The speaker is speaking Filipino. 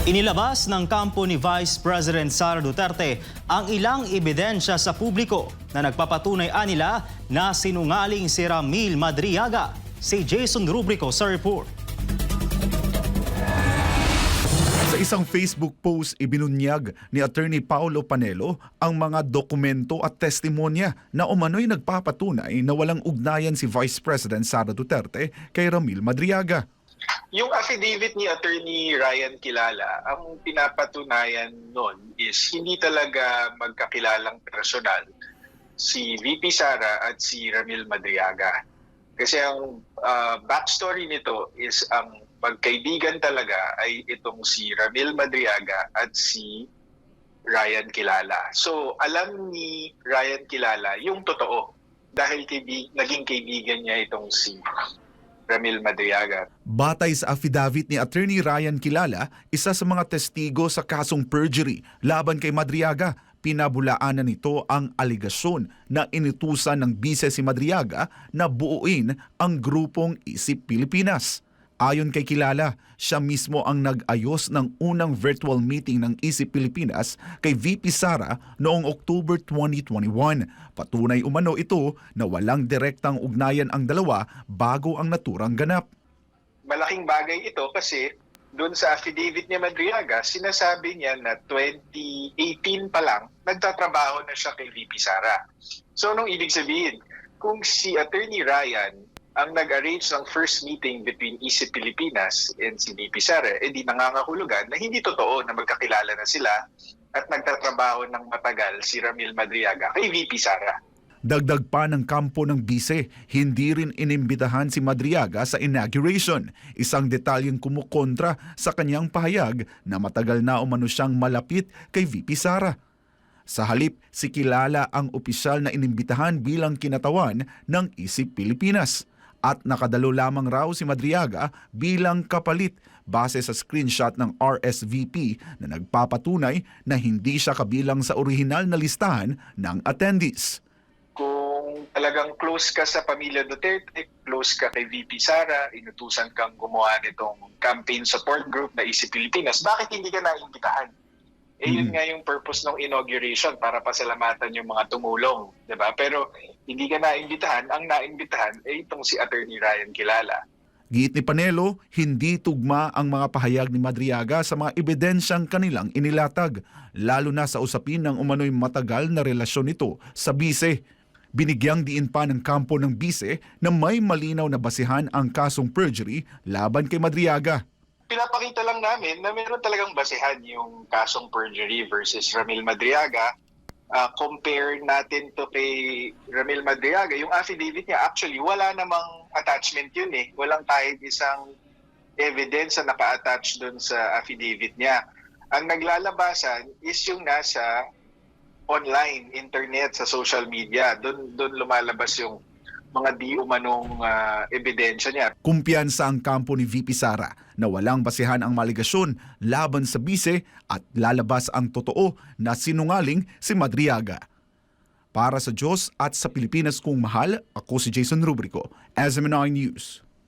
Inilabas ng kampo ni Vice President Sara Duterte ang ilang ebidensya sa publiko na nagpapatunay anila na sinungaling si Ramil Madriaga. Si Jason Rubrico sa report. Sa isang Facebook post, ibinunyag ni Attorney Paulo Panelo ang mga dokumento at testimonya na umano'y nagpapatunay na walang ugnayan si Vice President Sara Duterte kay Ramil Madriaga. Yung affidavit ni Attorney Ryan Kilala, ang pinapatunayan nun is hindi talaga magkakilalang personal si VP Sara at si Ramil Madriaga. Kasi ang backstory nito is ang magkaibigan talaga ay itong si Ramil Madriaga at si Ryan Kilala. So alam ni Ryan Kilala yung totoo dahil naging kaibigan niya itong si Ramil Madriaga. Batay sa affidavit ni Attorney Ryan Kilala, isa sa mga testigo sa kasong perjury laban kay Madriaga, pinabulaanan nito ang aligasyon na inutusan ng bise si Madriaga na buuin ang grupong Isip Pilipinas. Ayon kay Kilala, siya mismo ang nag-ayos ng unang virtual meeting ng Isip Pilipinas kay VP Sara noong October 2021. Patunay umano ito na walang direktang ugnayan ang dalawa bago ang naturang ganap. Malaking bagay ito kasi doon sa affidavit ni Madriaga, sinasabi niya na 2018 pa lang, nagtatrabaho na siya kay VP Sara. So anong ibig sabihin? Kung si Attorney Ryan ang nag-arrange ng first meeting between Isip Pilipinas and si VP Sara, di nangangahulugan na hindi totoo na magkakilala na sila at nagtatrabaho ng matagal si Ramil Madriaga kay VP Sara. Dagdag pa ng kampo ng bise, hindi rin inimbitahan si Madriaga sa inauguration, isang detalyeng kumukontra sa kanyang pahayag na matagal na umano siyang malapit kay VP Sara. Sa halip, si Kilala ang opisyal na inimbitahan bilang kinatawan ng Isip Pilipinas. At nakadalo lamang raw si Madriaga bilang kapalit base sa screenshot ng RSVP na nagpapatunay na hindi siya kabilang sa orihinal na listahan ng attendees. Kung talagang close ka sa pamilya Duterte, close ka kay VP Sara, inutusan kang gumawa nitong campaign support group na Isip Pilipinas, bakit hindi ka naimbitahan? Yun nga yung purpose ng inauguration para pasalamatan yung mga tumulong, 'di ba? Pero hindi ka naimbitahan, ang naimbitahan ay itong si Attorney Ryan Kilala. Giit ni Panelo, hindi tugma ang mga pahayag ni Madriaga sa mga ebidensyang kanilang inilatag, lalo na sa usapin ng umano'y matagal na relasyon nito sa bise. Binigyang diin pa ng kampo ng bise na may malinaw na basihan ang kasong perjury laban kay Madriaga. Pinapakita lang namin na meron talagang basehan yung kasong perjury versus Ramil Madriaga. Compare natin to kay Ramil Madriaga, yung affidavit niya, actually wala namang attachment yun eh. Walang kahit isang evidence na naka-attach dun sa affidavit niya. Ang naglalabasan is yung nasa online, internet, sa social media. Doon lumalabas yung mga di umanong ebidensya niya. Kumpiyansa ang kampo ni VP Sara na walang basehan ang maligasyon laban sa bise at lalabas ang totoo na sinungaling si Madriaga. Para sa Diyos at sa Pilipinas kong mahal, ako si Jason Rubrico, SMNI News.